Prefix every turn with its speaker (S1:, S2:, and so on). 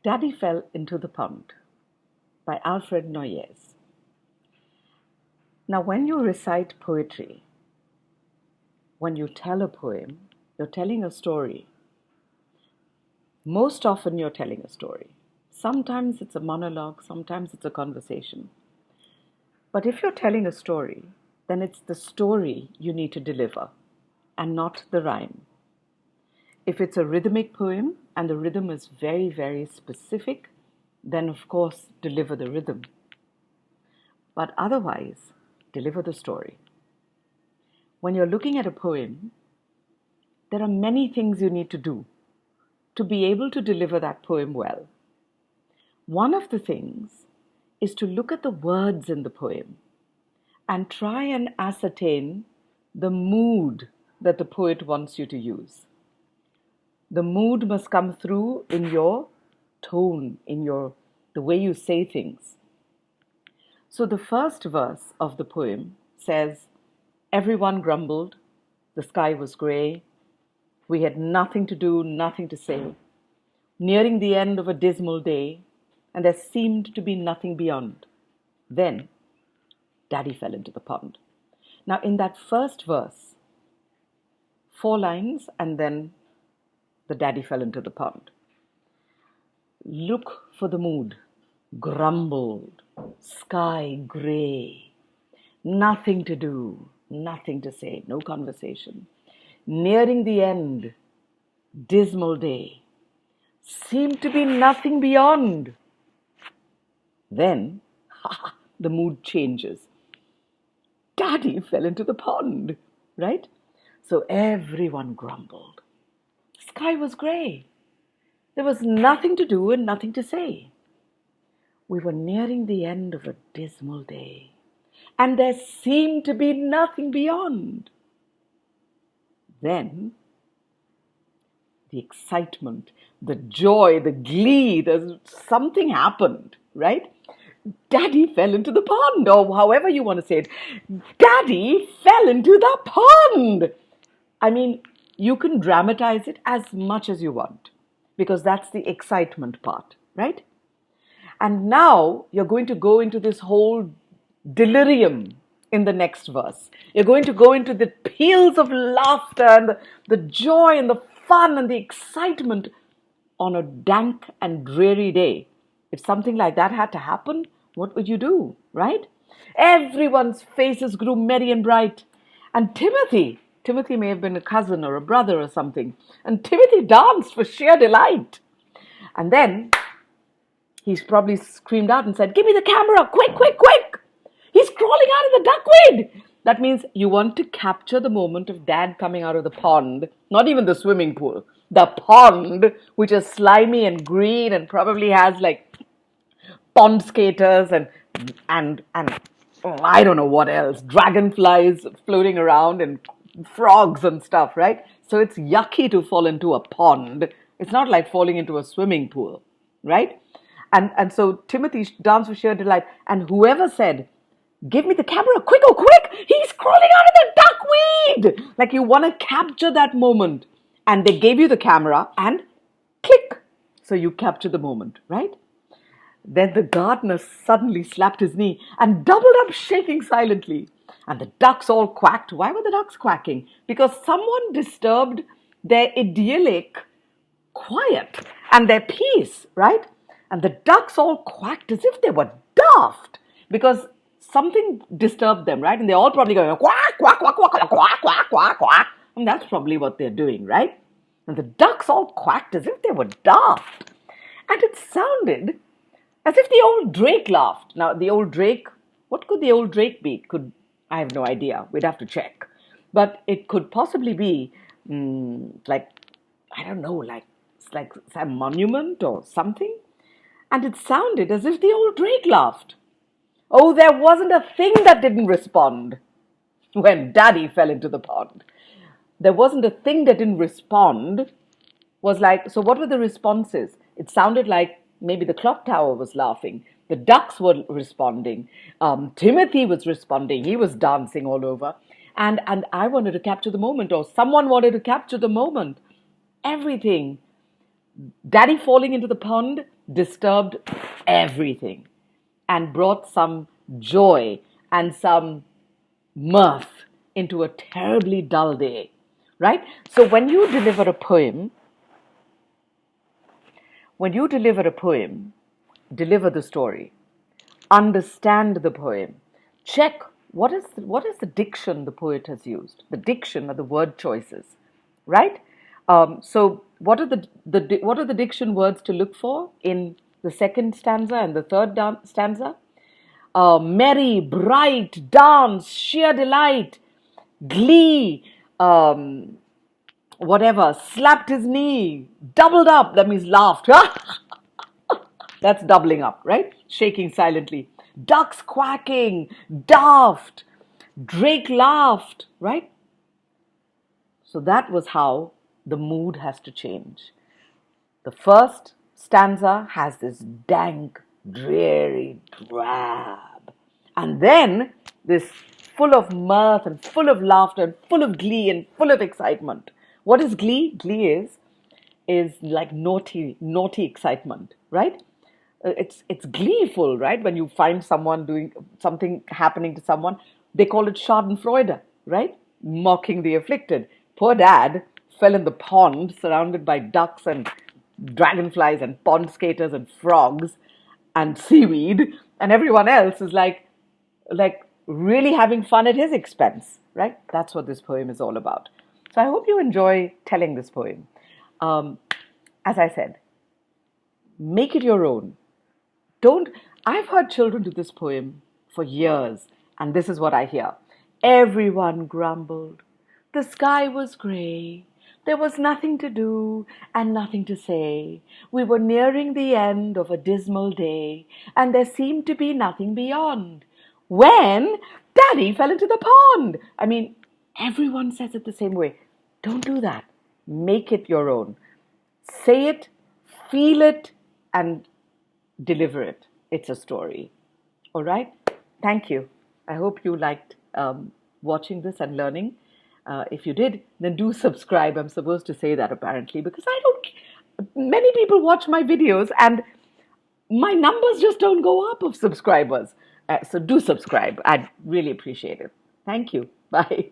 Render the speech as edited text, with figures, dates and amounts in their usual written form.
S1: Daddy Fell into the Pond by Alfred Noyes. Now, when you recite poetry, when you tell a poem, you're telling a story. Most often, you're telling a story. Sometimes it's a monologue, sometimes it's a conversation. But if you're telling a story, then it's the story you need to deliver and not the rhyme. If it's a rhythmic poem and the rhythm is very, very specific, then of course deliver the rhythm. But otherwise, deliver the story. When you're looking at a poem, there are many things you need to do to be able to deliver that poem well. One of the things is to look at the words in the poem and try and ascertain the mood that the poet wants you to use. The mood must come through in your tone, in the way you say things. So the first verse of the poem says, "Everyone grumbled, the sky was grey, we had nothing to do, nothing to say, nearing the end of a dismal day, and there seemed to be nothing beyond. Then, Daddy fell into the pond." Now in that first verse, 4 lines and then the daddy fell into the pond. Look for the mood. Grumbled, sky grey, nothing to do, nothing to say, no conversation. Nearing the end, dismal day, seemed to be nothing beyond. Then, the mood changes. Daddy fell into the pond, right? So everyone grumbled. Sky was grey. There was nothing to do and nothing to say. We were nearing the end of a dismal day, and there seemed to be nothing beyond. Then, the excitement, the joy, the glee, something happened, right? Daddy fell into the pond, or however you want to say it. Daddy fell into the pond. I mean, you can dramatize it as much as you want, because that's the excitement part, right? And now you're going to go into this whole delirium in the next verse. You're going to go into the peals of laughter and the joy and the fun and the excitement on a dank and dreary day. If something like that had to happen, what would you do, right? Everyone's faces grew merry and bright. And Timothy may have been a cousin or a brother or something. And Timothy danced for sheer delight. And then he's probably screamed out and said, "Give me the camera, quick, quick, quick. He's crawling out of the duckweed." That means you want to capture the moment of Dad coming out of the pond, not even the swimming pool, the pond, which is slimy and green and probably has like pond skaters and I don't know what else, dragonflies floating around and frogs and stuff, right? So it's yucky to fall into a pond. It's not like falling into a swimming pool, right? And so Timothy danced for sheer delight. And whoever said, "Give me the camera, quick, oh quick, he's crawling out of the duckweed." Like you want to capture that moment. And they gave you the camera and click. So you capture the moment, right? Then the gardener suddenly slapped his knee and doubled up, shaking silently. And the ducks all quacked. Why were the ducks quacking? Because someone disturbed their idyllic quiet and their peace, right? And the ducks all quacked as if they were daft because something disturbed them, right? And they're all probably going quack, quack, quack, quack, quack, quack, quack, quack, quack. And that's probably what they're doing, right? And the ducks all quacked as if they were daft. And it sounded as if the old drake laughed. Now, the old drake, what could the old drake be? I have no idea. We'd have to check. But it could possibly be like, I don't know, like some monument or something. And it sounded as if the old drake laughed. Oh, there wasn't a thing that didn't respond when Daddy fell into the pond. There wasn't a thing that didn't respond. Was like, so what were the responses? It sounded like maybe the clock tower was laughing. The ducks were responding. Timothy was responding. He was dancing all over. And I wanted to capture the moment, or someone wanted to capture the moment. Everything. Daddy falling into the pond, disturbed everything and brought some joy and some mirth into a terribly dull day, right? So deliver the story, understand the poem, check what is the diction the poet has used. The diction are the word choices, right? So what are the diction words to look for in the second stanza and the third stanza? Merry, bright, dance, sheer delight, glee, whatever, slapped his knee, doubled up, that means laughed. That's doubling up, right? Shaking silently. Ducks quacking, daft, Drake laughed, right? So that was how the mood has to change. The first stanza has this dank, dreary, drab. And then this full of mirth and full of laughter and full of glee and full of excitement. What is glee? Glee is like naughty excitement, right? It's gleeful, right? When you find someone doing something happening to someone, they call it Schadenfreude, right? Mocking the afflicted. Poor dad fell in the pond surrounded by ducks and dragonflies and pond skaters and frogs and seaweed, and everyone else is like really having fun at his expense, right? That's what this poem is all about. So I hope you enjoy telling this poem. As I said, make it your own. I've heard children do this poem for years, and this is what I hear. Everyone grumbled. The sky was grey. There was nothing to do and nothing to say. We were nearing the end of a dismal day, and there seemed to be nothing beyond. When Daddy fell into the pond. I mean, everyone says it the same way. Don't do that. Make it your own. Say it, feel it, and deliver it. It's a story. All right? Thank you. I hope you liked watching this and learning. If you did, then do subscribe. I'm supposed to say that apparently because many people watch my videos and my numbers just don't go up of subscribers. So do subscribe. I'd really appreciate it. Thank you. Bye.